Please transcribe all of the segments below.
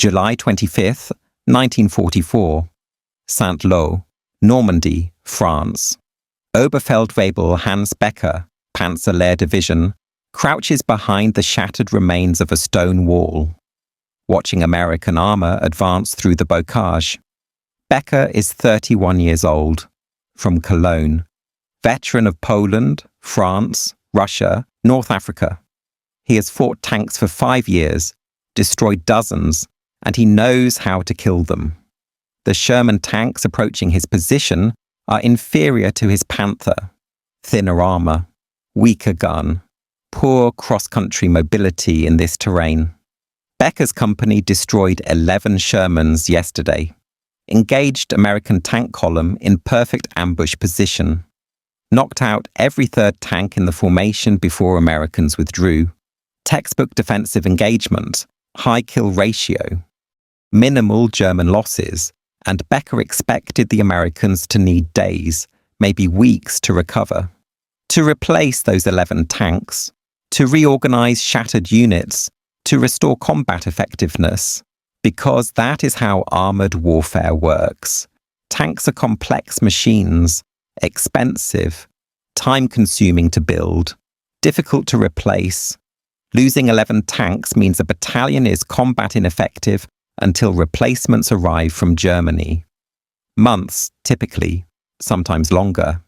July 25th, 1944. Saint-Lô, Normandy, France. Oberfeldwebel Hans Becker, Panzer Division, crouches behind the shattered remains of a stone wall, watching American armor advance through the bocage. Becker is 31 years old, from Cologne, veteran of Poland, France, Russia, North Africa. He has fought tanks for 5 years, destroyed dozens, and he knows how to kill them. The Sherman tanks approaching his position are inferior to his Panther. Thinner armor, weaker gun, poor cross-country mobility in this terrain. Becker's company destroyed 11 Shermans yesterday, engaged American tank column in perfect ambush position, knocked out every third tank in the formation before Americans withdrew. Textbook defensive engagement, high kill ratio, minimal German losses, and Becker expected the Americans to need days, maybe weeks to recover. To replace those 11 tanks, to reorganize shattered units, to restore combat effectiveness, because that is how armored warfare works. Tanks are complex machines, expensive, time-consuming to build, difficult to replace. Losing 11 tanks means a battalion is combat ineffective until replacements arrive from Germany. Months, typically, sometimes longer.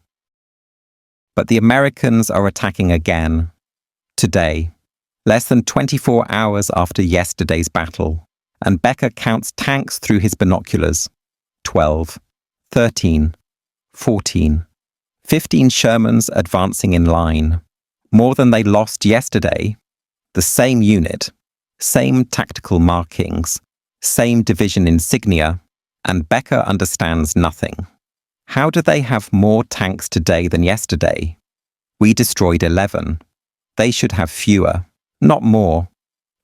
But the Americans are attacking again. Today, less than 24 hours after yesterday's battle, and Becker counts tanks through his binoculars. 12, 13, 14, 15 Shermans advancing in line. More than they lost yesterday. The same unit, same tactical markings, same division insignia, and Becker understands nothing. How do they have more tanks today than yesterday? We destroyed 11. They should have fewer, not more.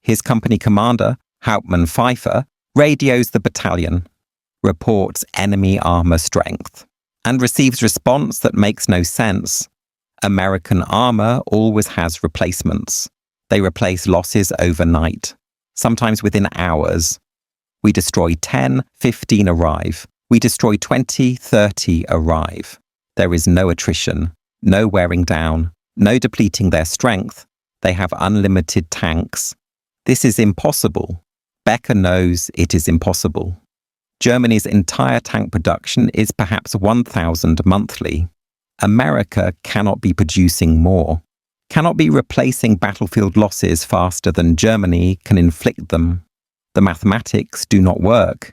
His company commander, Hauptmann Pfeiffer, radios the battalion, reports enemy armor strength, and receives response that makes no sense. American armor always has replacements. They replace losses overnight, sometimes within hours. We destroy 10, 15 arrive. We destroy 20, 30 arrive. There is no attrition, no wearing down, no depleting their strength. They have unlimited tanks. This is impossible. Becker knows it is impossible. Germany's entire tank production is perhaps 1,000 monthly. America cannot be producing more, cannot be replacing battlefield losses faster than Germany can inflict them. The mathematics do not work.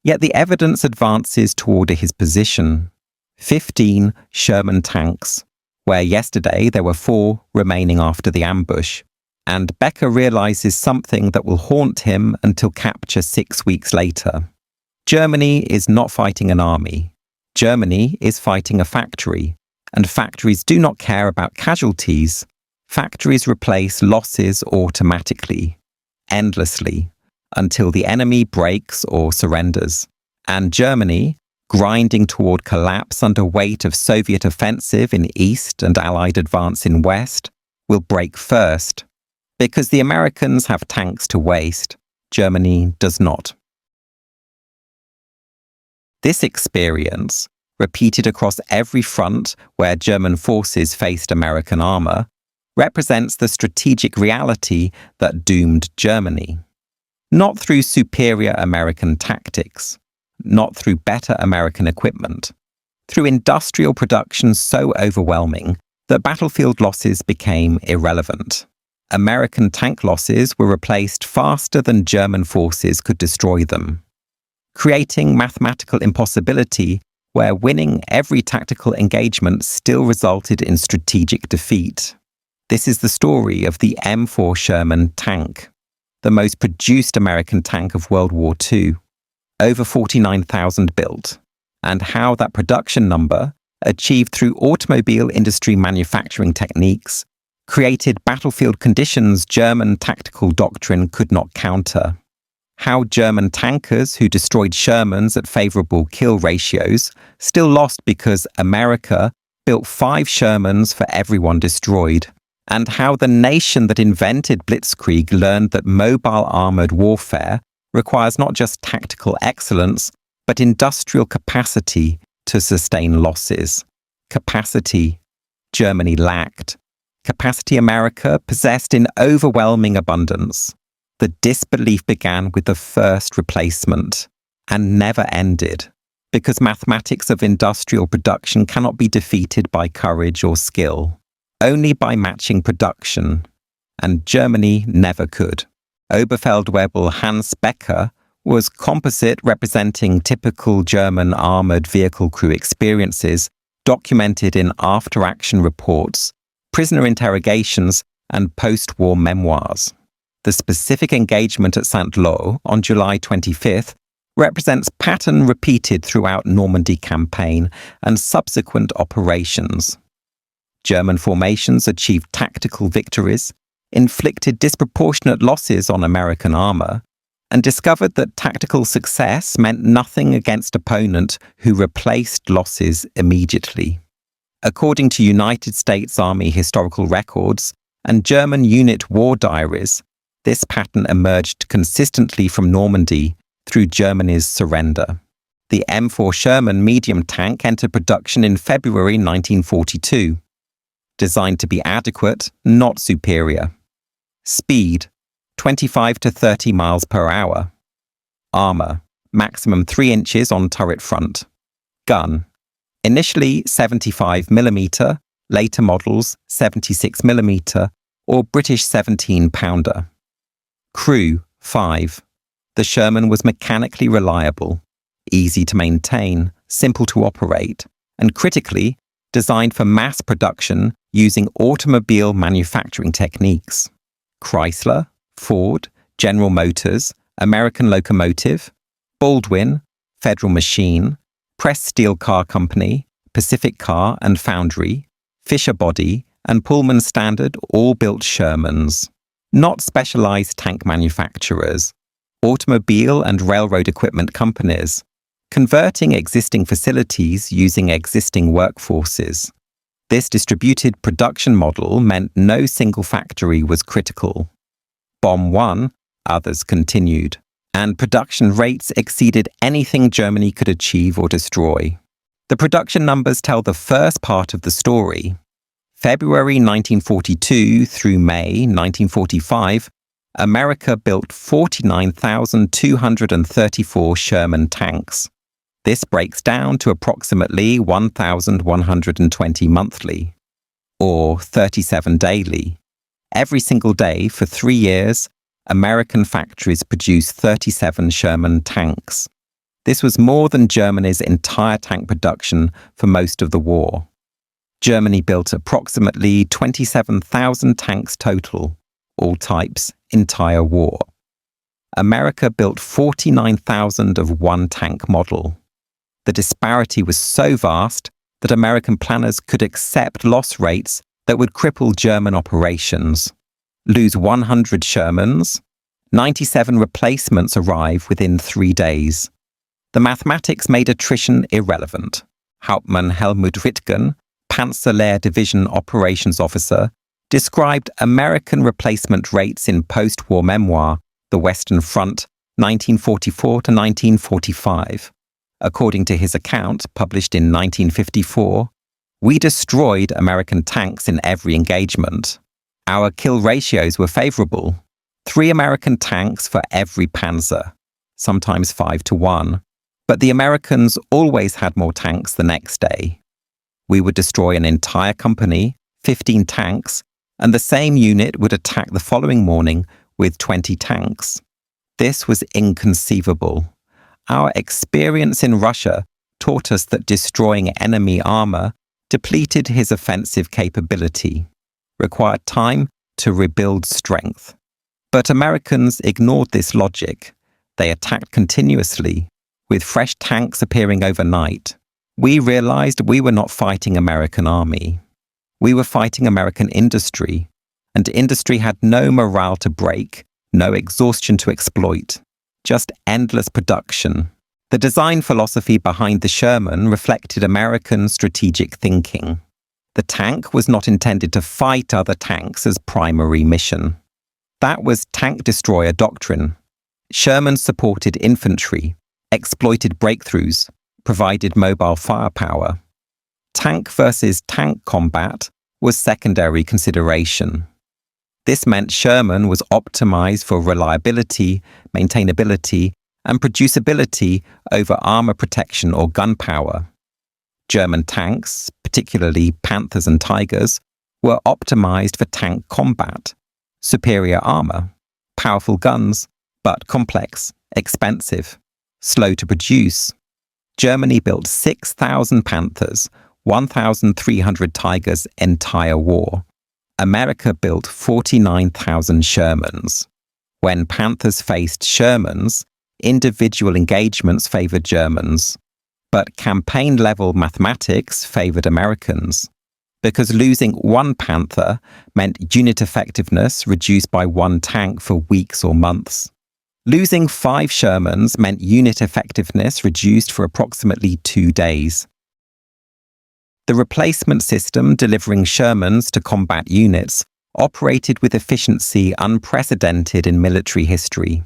Yet the evidence advances toward his position. 15 Sherman tanks, where yesterday there were 4 remaining after the ambush. And Becker realizes something that will haunt him until capture 6 weeks later. Germany is not fighting an army. Germany is fighting a factory. And factories do not care about casualties. Factories replace losses automatically, endlessly, until the enemy breaks or surrenders. And Germany, grinding toward collapse under weight of Soviet offensive in East and Allied advance in West, will break first. Because the Americans have tanks to waste, Germany does not. This experience, repeated across every front where German forces faced American armor, represents the strategic reality that doomed Germany. Not through superior American tactics, not through better American equipment, through industrial production so overwhelming that battlefield losses became irrelevant. American tank losses were replaced faster than German forces could destroy them, creating mathematical impossibility where winning every tactical engagement still resulted in strategic defeat. This is the story of the M4 Sherman tank, the most produced American tank of World War II, over 49,000 built, and how that production number, achieved through automobile industry manufacturing techniques, created battlefield conditions German tactical doctrine could not counter. How German tankers who destroyed Shermans at favorable kill ratios still lost because America built 5 Shermans for everyone destroyed. And how the nation that invented Blitzkrieg learned that mobile armored warfare requires not just tactical excellence, but industrial capacity to sustain losses. Capacity Germany lacked. Capacity America possessed in overwhelming abundance. The disbelief began with the first replacement and never ended, because mathematics of industrial production cannot be defeated by courage or skill, only by matching production, and Germany never could. Oberfeldwebel Hans Becker was composite representing typical German armoured vehicle crew experiences documented in after-action reports, prisoner interrogations, and post-war memoirs. The specific engagement at Saint-Lô on July 25th represents pattern repeated throughout Normandy campaign and subsequent operations. German formations achieved tactical victories, inflicted disproportionate losses on American armour, and discovered that tactical success meant nothing against opponent who replaced losses immediately. According to United States Army historical records and German unit war diaries, this pattern emerged consistently from Normandy through Germany's surrender. The M4 Sherman medium tank entered production in February 1942. Designed to be adequate, not superior. Speed, 25 to 30 miles per hour. Armour, maximum 3 inches on turret front. Gun, initially 75mm, later models 76mm or British 17-pounder. Crew, 5. The Sherman was mechanically reliable, easy to maintain, simple to operate, and critically, designed for mass production using automobile manufacturing techniques. Chrysler, Ford, General Motors, American Locomotive, Baldwin, Federal Machine, Press Steel Car Company, Pacific Car and Foundry, Fisher Body, and Pullman Standard all built Shermans. Not specialized tank manufacturers, automobile and railroad equipment companies, converting existing facilities using existing workforces. This distributed production model meant no single factory was critical. Bomb 1, others continued, and production rates exceeded anything Germany could achieve or destroy. The production numbers tell the first part of the story. February 1942 through May 1945, America built 49,234 Sherman tanks. This breaks down to approximately 1,120 monthly, or 37 daily. Every single day for 3 years, American factories produced 37 Sherman tanks. This was more than Germany's entire tank production for most of the war. Germany built approximately 27,000 tanks total, all types, entire war. America built 49,000 of one tank model. The disparity was so vast that American planners could accept loss rates that would cripple German operations. Lose 100 Shermans, 97 replacements arrive within 3 days. The mathematics made attrition irrelevant. Hauptmann Helmut Rittgen, Panzer Lehr Division Operations Officer, described American replacement rates in post-war memoir, The Western Front, 1944 to 1945. According to his account, published in 1954, "We destroyed American tanks in every engagement. Our kill ratios were favorable. 3 American tanks for every panzer, sometimes 5 to 1. But the Americans always had more tanks the next day. We would destroy an entire company, 15 tanks, and the same unit would attack the following morning with 20 tanks. This was inconceivable. Our experience in Russia taught us that destroying enemy armor depleted his offensive capability, required time to rebuild strength. But Americans ignored this logic. They attacked continuously, with fresh tanks appearing overnight. We realized we were not fighting American army. We were fighting American industry, and industry had no morale to break, no exhaustion to exploit, just endless production. The design philosophy behind the Sherman reflected American strategic thinking. The tank was not intended to fight other tanks as primary mission. That was tank destroyer doctrine. Shermans supported infantry, exploited breakthroughs, provided mobile firepower. Tank versus tank combat was secondary consideration. This meant Sherman was optimized for reliability, maintainability, and producibility over armor protection or gunpowder. German tanks, particularly Panthers and Tigers, were optimized for tank combat, superior armor, powerful guns, but complex, expensive, slow to produce. Germany built 6,000 Panthers, 1,300 Tigers entire war. America built 49,000 Shermans. When Panthers faced Shermans, individual engagements favored Germans, but campaign-level mathematics favored Americans, because losing one Panther meant unit effectiveness reduced by one tank for weeks or months. Losing 5 Shermans meant unit effectiveness reduced for approximately 2 days. The replacement system delivering Shermans to combat units operated with efficiency unprecedented in military history.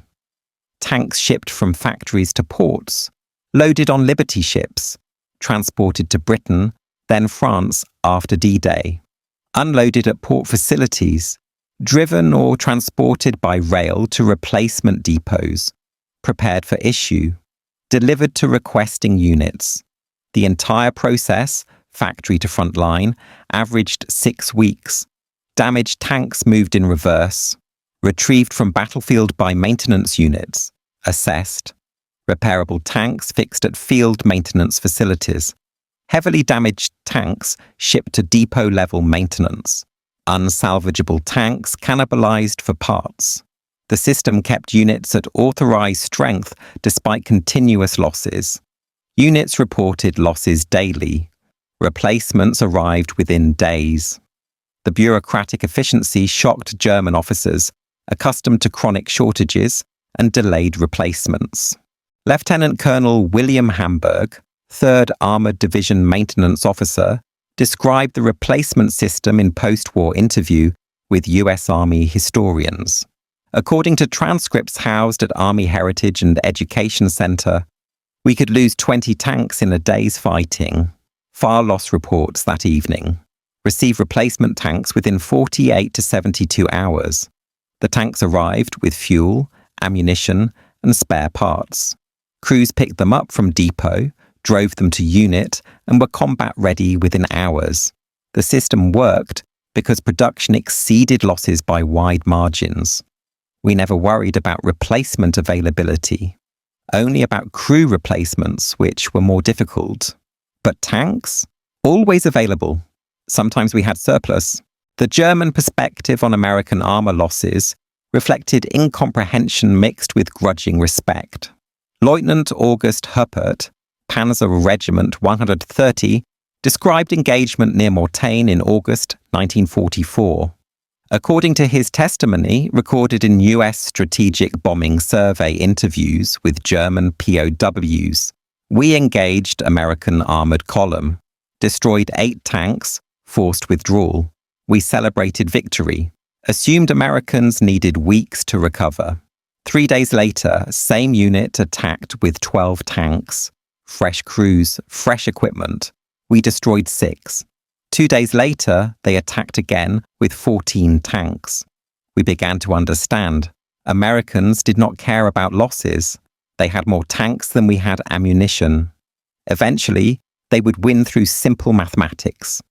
Tanks shipped from factories to ports, loaded on Liberty ships, transported to Britain, then France after D-Day, unloaded at port facilities, driven or transported by rail to replacement depots, prepared for issue, delivered to requesting units. The entire process, factory to front line, averaged 6 weeks. Damaged tanks moved in reverse, retrieved from battlefield by maintenance units, assessed. Repairable tanks fixed at field maintenance facilities. Heavily damaged tanks shipped to depot-level maintenance. Unsalvageable tanks cannibalized for parts. The system kept units at authorized strength despite continuous losses. Units reported losses daily. Replacements arrived within days. The bureaucratic efficiency shocked German officers, accustomed to chronic shortages and delayed replacements. Lieutenant Colonel William Hamburg, 3rd Armored Division Maintenance Officer, described the replacement system in post-war interview with U.S. Army historians. According to transcripts housed at Army Heritage and Education Center, we could lose 20 tanks in a day's fighting. Fire loss reports that evening. Receive replacement tanks within 48 to 72 hours. The tanks arrived with fuel, ammunition, and spare parts. Crews picked them up from depot, drove them to unit, and were combat ready within hours. The system worked because production exceeded losses by wide margins. We never worried about replacement availability, only about crew replacements, which were more difficult. But tanks? Always available. Sometimes we had surplus. The German perspective on American armor losses reflected incomprehension mixed with grudging respect. Lieutenant August Huppert, Panzer Regiment 130, described engagement near Mortain in August 1944. According to his testimony, recorded in U.S. Strategic Bombing Survey interviews with German POWs, we engaged American armored column, destroyed 8 tanks, forced withdrawal. We celebrated victory, assumed Americans needed weeks to recover. 3 days later, same unit attacked with 12 tanks, fresh crews, fresh equipment. We destroyed 6. 2 days later, they attacked again with 14 tanks. We began to understand. Americans did not care about losses. They had more tanks than we had ammunition. Eventually, they would win through simple mathematics.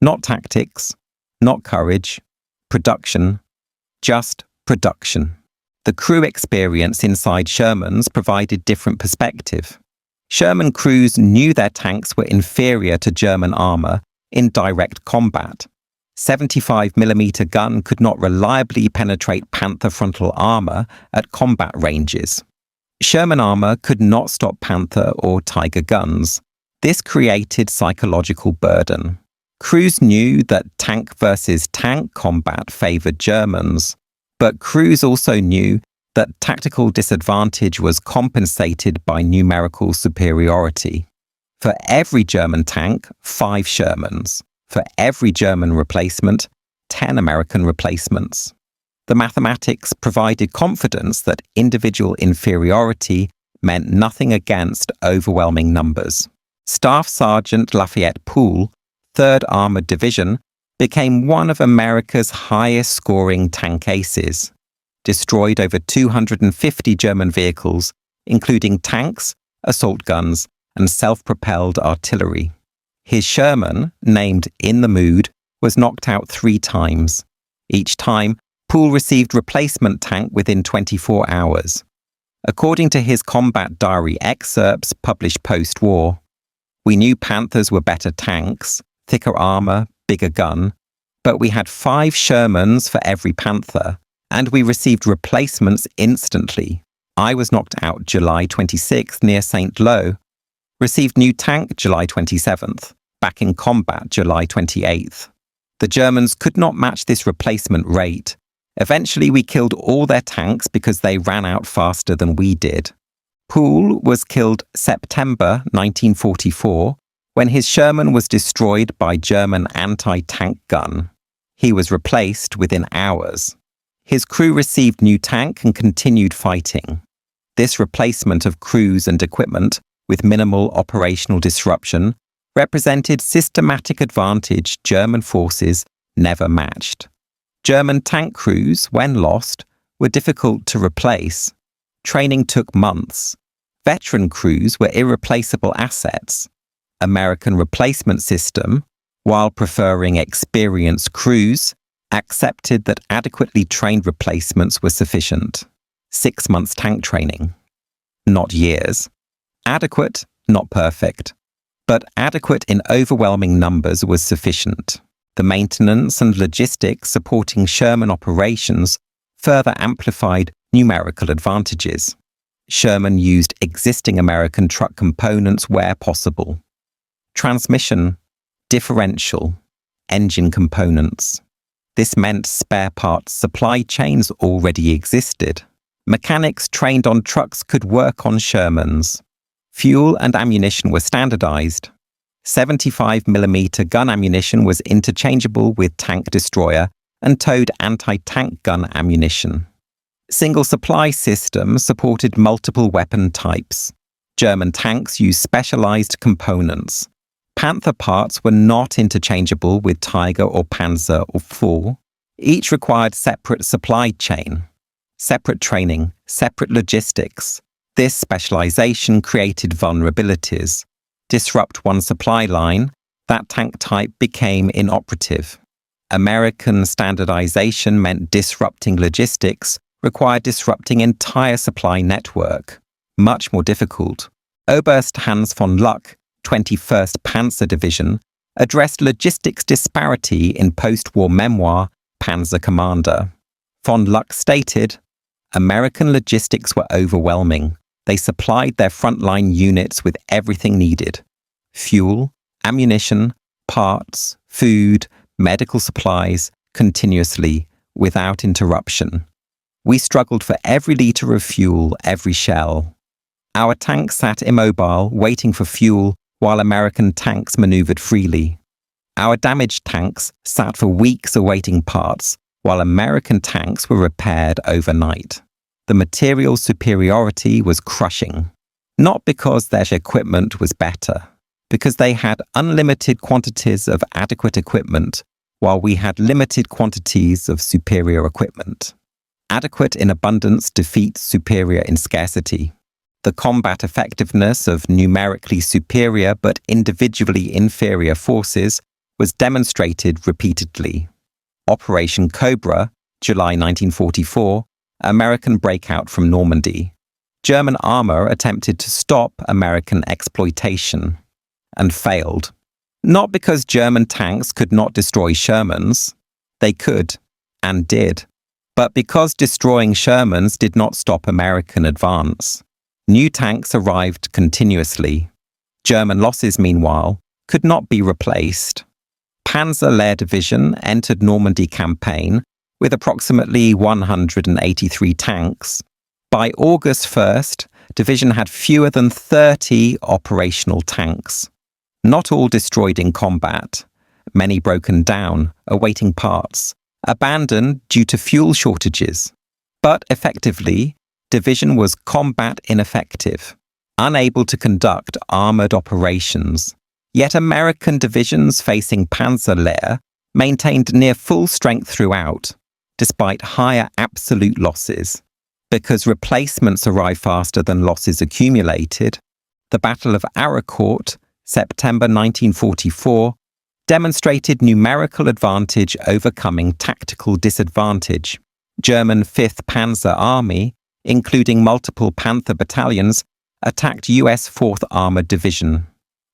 Not tactics, not courage, production, just production. The crew experience inside Shermans provided different perspective. Sherman crews knew their tanks were inferior to German armor in direct combat. 75mm gun could not reliably penetrate Panther frontal armor at combat ranges. Sherman armor could not stop Panther or Tiger guns. This created psychological burden. Crews knew that tank versus tank combat favored Germans, but crews also knew that tactical disadvantage was compensated by numerical superiority. For every German tank, 5 Shermans. For every German replacement, 10 American replacements. The mathematics provided confidence that individual inferiority meant nothing against overwhelming numbers. Staff Sergeant Lafayette Poole, 3rd Armored Division, became one of America's highest-scoring tank aces, destroyed over 250 German vehicles, including tanks, assault guns, and self-propelled artillery. His Sherman, named In the Mood, was knocked out 3 times. Each time, Poole received replacement tank within 24 hours. According to his combat diary excerpts published post-war, we knew Panthers were better tanks, thicker armor, bigger gun, but we had 5 Shermans for every Panther, and we received replacements instantly. I was knocked out July 26th near St. Lo, received new tank July 27th, back in combat July 28th. The Germans could not match this replacement rate. Eventually we killed all their tanks because they ran out faster than we did. Poole was killed September 1944 when his Sherman was destroyed by German anti-tank gun. He was replaced within hours. His crew received new tank and continued fighting. This replacement of crews and equipment with minimal operational disruption represented systematic advantage German forces never matched. German tank crews, when lost, were difficult to replace. Training took months. Veteran crews were irreplaceable assets. American replacement system, while preferring experienced crews, accepted that adequately trained replacements were sufficient. 6 months tank training. Not years. Adequate, not perfect. But adequate in overwhelming numbers was sufficient. The maintenance and logistics supporting Sherman operations further amplified numerical advantages. Sherman used existing American truck components where possible. Transmission, differential, engine components. This meant spare parts supply chains already existed. Mechanics trained on trucks could work on Shermans. Fuel and ammunition were standardized. 75mm gun ammunition was interchangeable with tank destroyer and towed anti-tank gun ammunition. Single supply systems supported multiple weapon types. German tanks used specialized components. Panther parts were not interchangeable with Tiger or Panzer or IV. Each required separate supply chain, separate training, separate logistics. This specialization created vulnerabilities. Disrupt one supply line, that tank type became inoperative. American standardization meant disrupting logistics required disrupting entire supply network. Much more difficult. Oberst Hans von Luck, 21st Panzer Division, addressed logistics disparity in post-war memoir Panzer Commander. Von Luck stated, American logistics were overwhelming. They supplied their frontline units with everything needed. Fuel, ammunition, parts, food, medical supplies, continuously, without interruption. We struggled for every liter of fuel, every shell. Our tanks sat immobile, waiting for fuel, while American tanks maneuvered freely. Our damaged tanks sat for weeks awaiting parts, while American tanks were repaired overnight. The material superiority was crushing. Not because their equipment was better, because they had unlimited quantities of adequate equipment, while we had limited quantities of superior equipment. Adequate in abundance defeats superior in scarcity. The combat effectiveness of numerically superior but individually inferior forces was demonstrated repeatedly. Operation Cobra, July 1944, American breakout from Normandy. German armor attempted to stop American exploitation and failed. Not because German tanks could not destroy Shermans. They could, and did. But because destroying Shermans did not stop American advance. New tanks arrived continuously. German losses, meanwhile, could not be replaced. Panzer Lehr Division entered Normandy campaign with approximately 183 tanks. By August 1st, division had fewer than 30 operational tanks. Not all destroyed in combat, many broken down, awaiting parts, abandoned due to fuel shortages. But effectively, division was combat ineffective, unable to conduct armoured operations. Yet American divisions facing Panzerlehr maintained near full strength throughout, despite higher absolute losses. Because replacements arrived faster than losses accumulated, the Battle of Araucourt, September 1944, demonstrated numerical advantage overcoming tactical disadvantage. German 5th Panzer Army, including multiple Panther battalions, attacked US 4th Armored Division.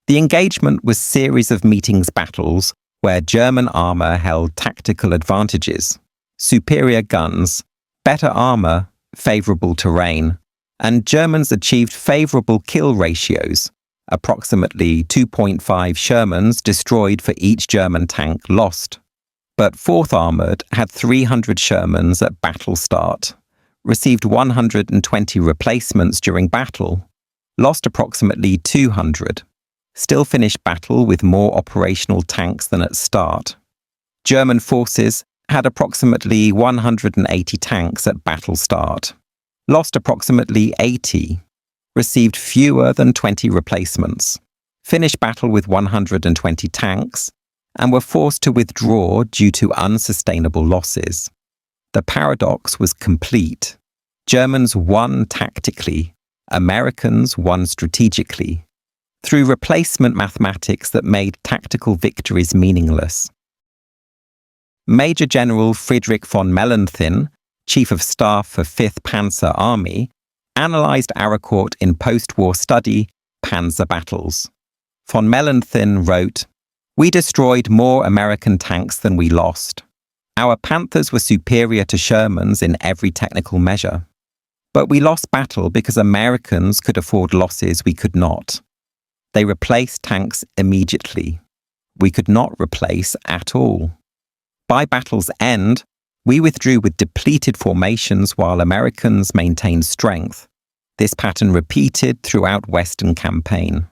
The engagement was a series of meetings battles where German armour held tactical advantages, superior guns, better armour, favourable terrain, and Germans achieved favourable kill ratios, approximately 2.5 Shermans destroyed for each German tank lost. But 4th Armoured had 300 Shermans at battle start, received 120 replacements during battle, lost approximately 200, still finished battle with more operational tanks than at start. German forces had approximately 180 tanks at battle start, lost approximately 80, received fewer than 20 replacements, finished battle with 120 tanks, and were forced to withdraw due to unsustainable losses. The paradox was complete. Germans won tactically, Americans won strategically, through replacement mathematics that made tactical victories meaningless. Major General Friedrich von Mellenthin, Chief of Staff for 5th Panzer Army, analysed Araucourt in post-war study, Panzer Battles. Von Mellenthin wrote, "We destroyed more American tanks than we lost. Our Panthers were superior to Shermans in every technical measure. But we lost battle because Americans could afford losses we could not. They replaced tanks immediately. We could not replace at all. By battle's end, we withdrew with depleted formations while Americans maintained strength. This pattern repeated throughout Western campaign.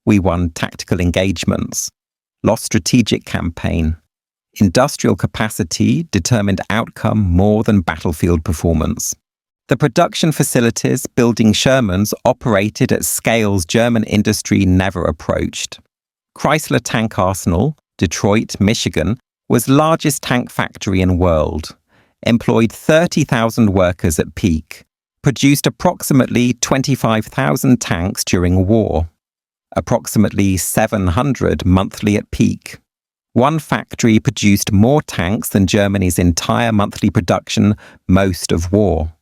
We won tactical engagements, lost strategic campaign. Industrial capacity determined outcome more than battlefield performance. The production facilities building Shermans operated at scales German industry never approached. Chrysler Tank Arsenal, Detroit, Michigan, was largest tank factory in world, employed 30,000 workers at peak, produced approximately 25,000 tanks during war, approximately 700 monthly at peak. One factory produced more tanks than Germany's entire monthly production most of war.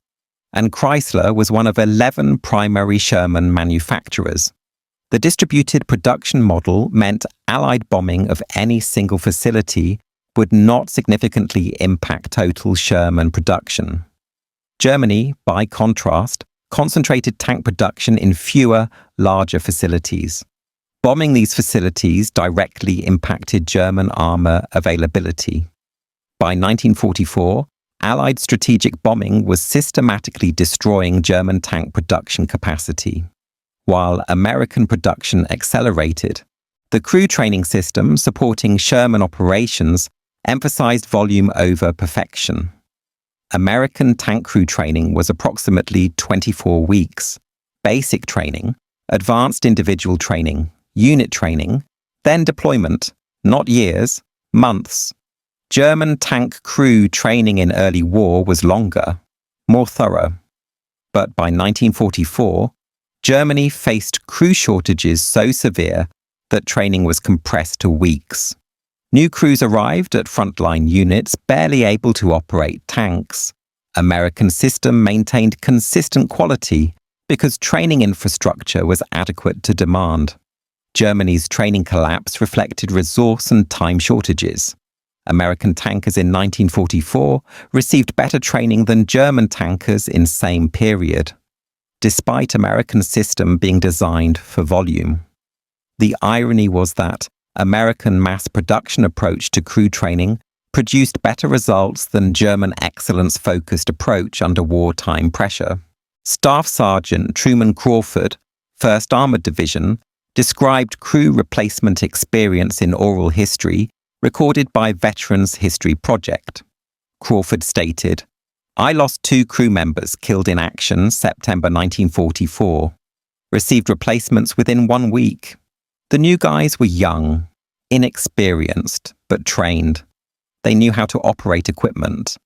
And Chrysler was one of 11 primary Sherman manufacturers. The distributed production model meant Allied bombing of any single facility would not significantly impact total Sherman production. Germany, by contrast, concentrated tank production in fewer, larger facilities. Bombing these facilities directly impacted German armour availability. By 1944, Allied strategic bombing was systematically destroying German tank production capacity, while American production accelerated. The crew training system supporting Sherman operations emphasized volume over perfection. American tank crew training was approximately 24 weeks. Basic training, advanced individual training, unit training, then deployment, not years, months. German tank crew training in early war was longer, more thorough. But by 1944, Germany faced crew shortages so severe that training was compressed to weeks. New crews arrived at frontline units barely able to operate tanks. American system maintained consistent quality because training infrastructure was adequate to demand. Germany's training collapse reflected resource and time shortages. American tankers in 1944 received better training than German tankers in same period, despite American system being designed for volume. The irony was that American mass production approach to crew training produced better results than German excellence-focused approach under wartime pressure. Staff Sergeant Truman Crawford, 1st Armored Division, described crew replacement experience in oral history recorded by Veterans History Project. Crawford stated, "I lost 2 crew members killed in action September 1944. Received replacements within 1 week. The new guys were young, inexperienced, but trained. They knew how to operate equipment,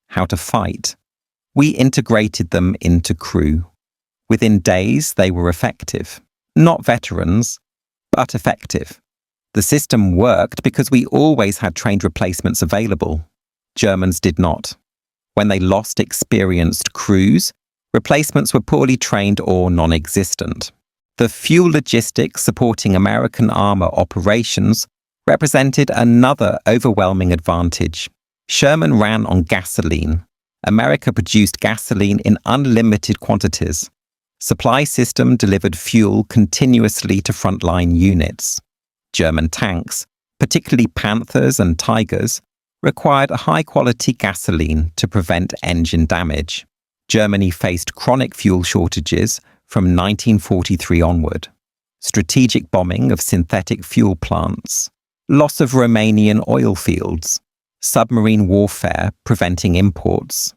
how to fight. We integrated them into crew. Within days, they were effective. Not veterans, but effective. The system worked because we always had trained replacements available. Germans did not. When they lost experienced crews, replacements were poorly trained or non-existent. The fuel logistics supporting American armor operations represented another overwhelming advantage. Sherman ran on gasoline. America produced gasoline in unlimited quantities. Supply system delivered fuel continuously to frontline units. German tanks, particularly Panthers and Tigers, required a high-quality gasoline to prevent engine damage. Germany faced chronic fuel shortages from 1943 onward. Strategic bombing of synthetic fuel plants, loss of Romanian oil fields, submarine warfare preventing imports,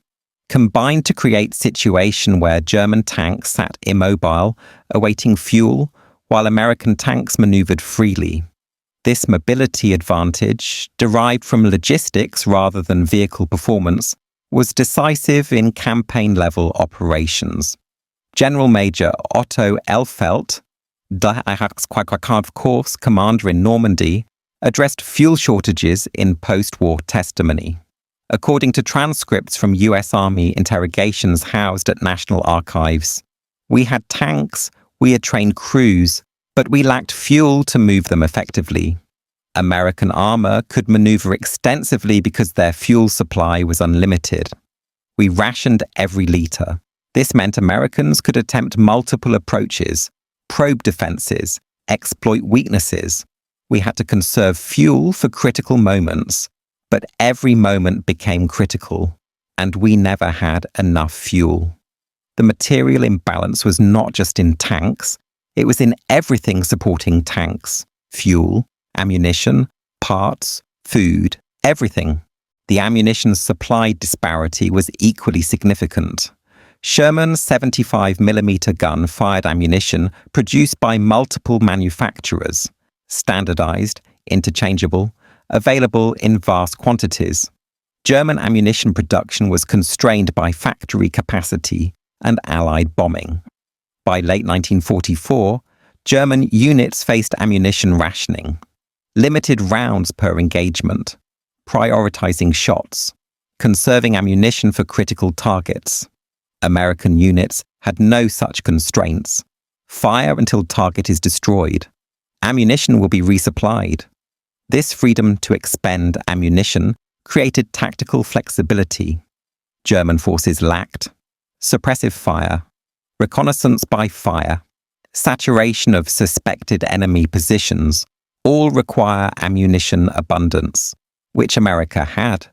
combined to create a situation where German tanks sat immobile, awaiting fuel, while American tanks maneuvered freely. This mobility advantage, derived from logistics rather than vehicle performance, was decisive in campaign-level operations. General Major Otto Elfelt, Der Korps commander in Normandy, addressed fuel shortages in post-war testimony. According to transcripts from U.S. Army interrogations housed at National Archives, "We had tanks, we had trained crews, but we lacked fuel to move them effectively. American armor could maneuver extensively because their fuel supply was unlimited. We rationed every liter. This meant Americans could attempt multiple approaches, probe defenses, exploit weaknesses. We had to conserve fuel for critical moments, but every moment became critical, and we never had enough fuel. The material imbalance was not just in tanks, it was in everything supporting tanks: fuel, ammunition, parts, food, everything. The ammunition supply disparity was equally significant. Sherman's 75mm gun fired ammunition produced by multiple manufacturers, standardized, interchangeable, available in vast quantities. German ammunition production was constrained by factory capacity and Allied bombing. By late 1944, German units faced ammunition rationing, limited rounds per engagement, prioritizing shots, conserving ammunition for critical targets. American units had no such constraints. Fire until target is destroyed. Ammunition will be resupplied. This freedom to expend ammunition created tactical flexibility. German forces lacked suppressive fire, reconnaissance by fire, saturation of suspected enemy positions, all require ammunition abundance, which America had.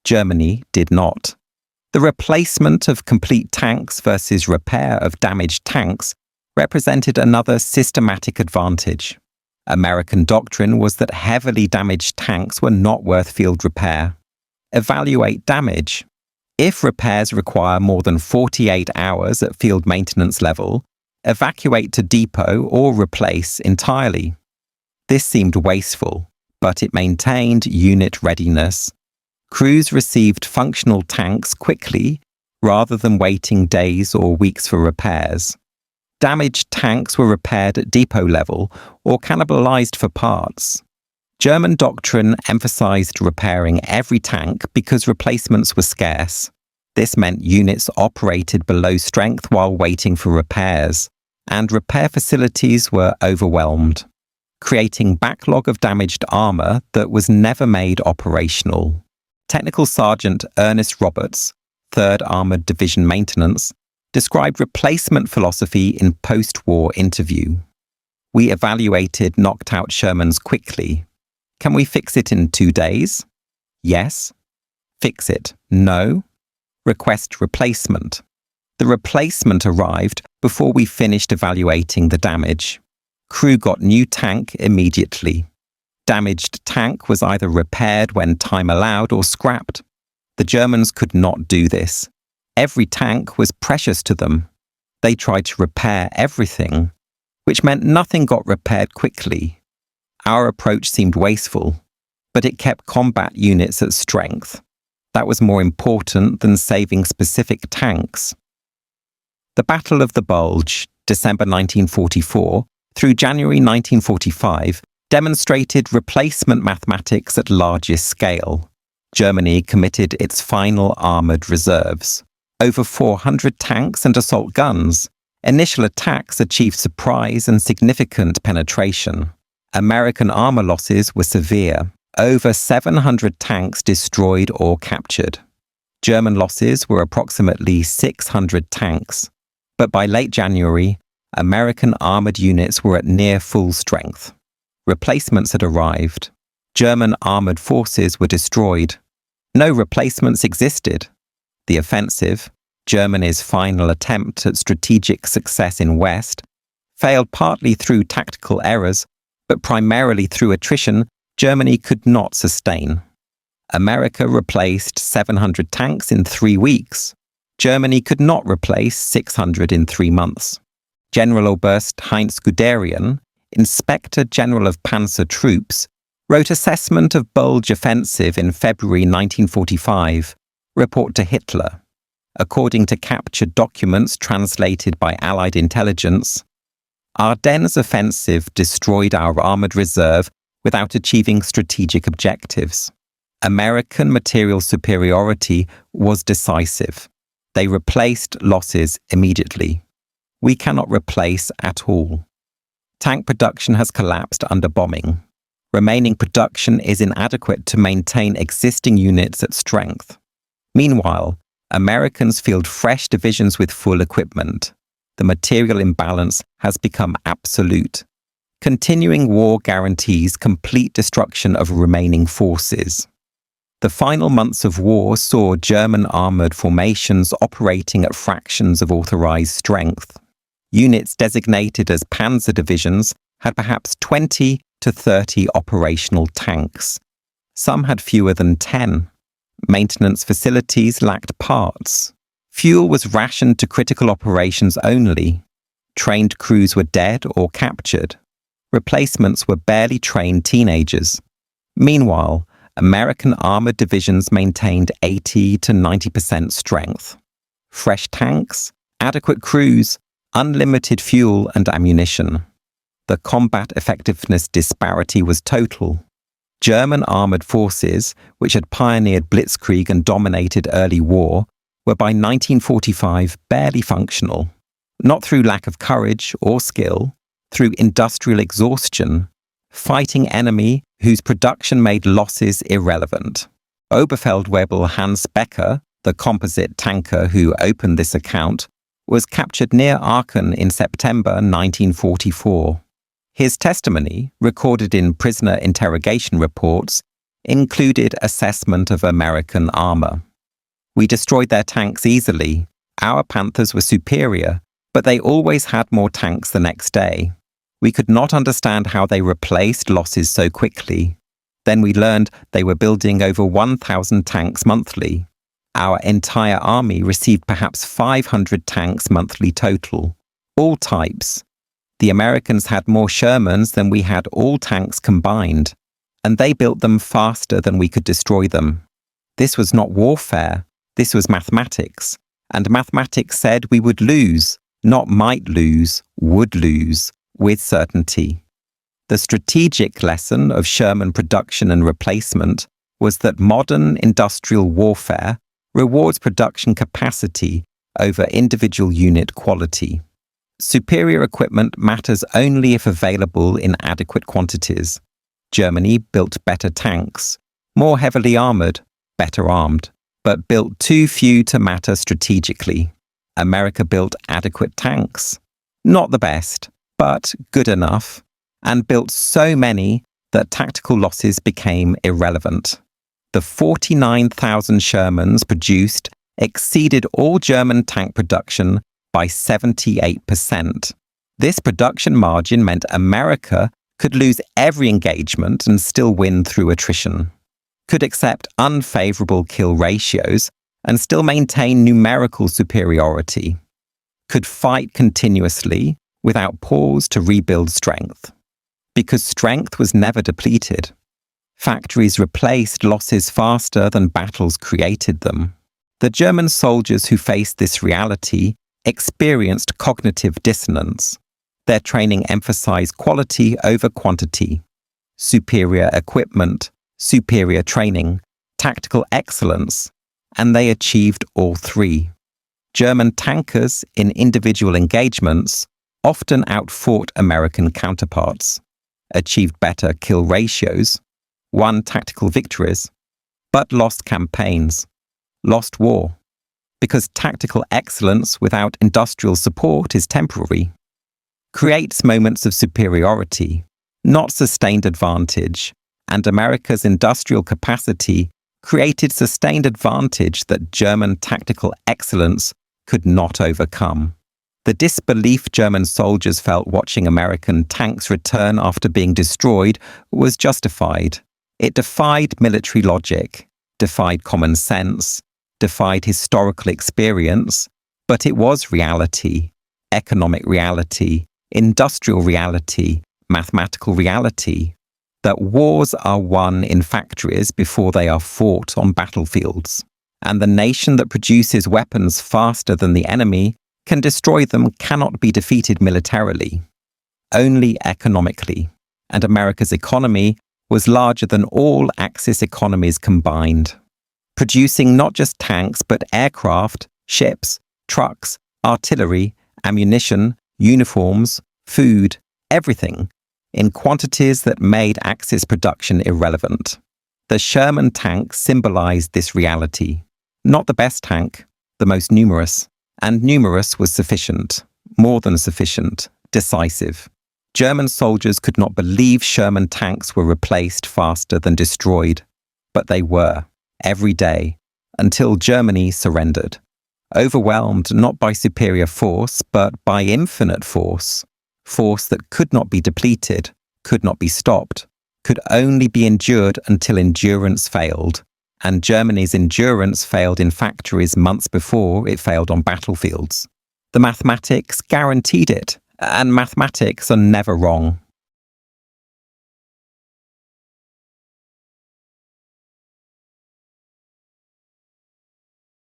Germany did not. The replacement of complete tanks versus repair of damaged tanks represented another systematic advantage. American doctrine was that heavily damaged tanks were not worth field repair. Evaluate damage. If repairs require more than 48 hours at field maintenance level, evacuate to depot or replace entirely. This seemed wasteful, but it maintained unit readiness. Crews received functional tanks quickly rather than waiting days or weeks for repairs. Damaged tanks were repaired at depot level or cannibalized for parts. German doctrine emphasized repairing every tank because replacements were scarce. This meant units operated below strength while waiting for repairs, and repair facilities were overwhelmed, creating backlog of damaged armor that was never made operational. Technical Sergeant Ernest Roberts, 3rd Armored Division Maintenance, described replacement philosophy in post-war interview. "We evaluated knocked-out Shermans quickly. Can we fix it in 2 days? Yes. Fix it? No. Request replacement. The replacement arrived before we finished evaluating the damage. Crew got new tank immediately. Damaged tank was either repaired when time allowed or scrapped. The Germans could not do this. Every tank was precious to them. They tried to repair everything, which meant nothing got repaired quickly. Our approach seemed wasteful, but it kept combat units at strength. That was more important than saving specific tanks. The Battle of the Bulge, December 1944, through January 1945, demonstrated replacement mathematics at largest scale. Germany committed its final armoured reserves. Over 400 tanks and assault guns. Initial attacks achieved surprise and significant penetration. American armour losses were severe. Over 700 tanks destroyed or captured. German losses were approximately 600 tanks. But by late January, American armoured units were at near full strength. Replacements had arrived. German armoured forces were destroyed. No replacements existed. The offensive, Germany's final attempt at strategic success in West, failed partly through tactical errors, but primarily through attrition Germany could not sustain. America replaced 700 tanks in 3 weeks. Germany could not replace 600 in 3 months. General Oberst Heinz Guderian, Inspector General of Panzer Troops, wrote Assessment of Bulge Offensive in February 1945, report to Hitler. According to captured documents translated by Allied intelligence, Ardennes offensive destroyed our armoured reserve without achieving strategic objectives. American material superiority was decisive. They replaced losses immediately. We cannot replace at all. Tank production has collapsed under bombing. Remaining production is inadequate to maintain existing units at strength. Meanwhile, Americans field fresh divisions with full equipment. The material imbalance has become absolute. Continuing war guarantees complete destruction of remaining forces. The final months of war saw German armoured formations operating at fractions of authorised strength. Units designated as panzer divisions had perhaps 20 to 30 operational tanks. Some had fewer than 10. Maintenance facilities lacked parts. Fuel was rationed to critical operations only. Trained crews were dead or captured. Replacements were barely trained teenagers. Meanwhile, American armoured divisions maintained 80 to 90% strength. Fresh tanks, adequate crews, unlimited fuel and ammunition. The combat effectiveness disparity was total. German armoured forces, which had pioneered blitzkrieg and dominated early war, were by 1945 barely functional. Not through lack of courage or skill, through industrial exhaustion, fighting enemy whose production made losses irrelevant. Oberfeldwebel Hans Becker, the composite tanker who opened this account, was captured near Aachen in September 1944. His testimony, recorded in prisoner interrogation reports, included assessment of American armour. We destroyed their tanks easily. Our Panthers were superior, but they always had more tanks the next day. We could not understand how they replaced losses so quickly. Then we learned they were building over 1,000 tanks monthly. Our entire army received perhaps 500 tanks monthly total, all types. The Americans had more Shermans than we had all tanks combined, and they built them faster than we could destroy them. This was not warfare, this was mathematics, and mathematics said we would lose, not might lose, would lose, with certainty. The strategic lesson of Sherman production and replacement was that modern industrial warfare rewards production capacity over individual unit quality. Superior equipment matters only if available in adequate quantities. Germany built better tanks, more heavily armoured, better armed, but built too few to matter strategically. America built adequate tanks, not the best, but good enough, and built so many that tactical losses became irrelevant. The 49,000 Shermans produced exceeded all German tank production by 78%. This production margin meant America could lose every engagement and still win through attrition. could accept unfavorable kill ratios and still maintain numerical superiority, could fight continuously without pause to rebuild strength. Because strength was never depleted. Factories replaced losses faster than battles created them. The German soldiers who faced this reality experienced cognitive dissonance. Their training emphasized quality over quantity, superior equipment, superior training, tactical excellence, and they achieved all three. German tankers in individual engagements often outfought American counterparts, achieved better kill ratios, won tactical victories, but lost campaigns, lost war, because tactical excellence without industrial support is temporary, creates moments of superiority, not sustained advantage, and America's industrial capacity created sustained advantage that German tactical excellence could not overcome. The disbelief German soldiers felt watching American tanks return after being destroyed was justified. It defied military logic, defied common sense, defied historical experience, but it was reality, economic reality, industrial reality, mathematical reality, that wars are won in factories before they are fought on battlefields, and the nation that produces weapons faster than the enemy can destroy them cannot be defeated militarily, only economically, and America's economy was larger than all Axis economies combined, producing not just tanks but aircraft, ships, trucks, artillery, ammunition, uniforms, food, everything, in quantities that made Axis production irrelevant. The Sherman tank symbolized this reality. Not the best tank, the most numerous, and numerous was sufficient, more than sufficient, decisive. German soldiers could not believe Sherman tanks were replaced faster than destroyed, but they were, every day, until Germany surrendered. Overwhelmed not by superior force, but by infinite force, force that could not be depleted, could not be stopped, could only be endured until endurance failed, and Germany's endurance failed in factories months before it failed on battlefields. The mathematics guaranteed it, and mathematics are never wrong.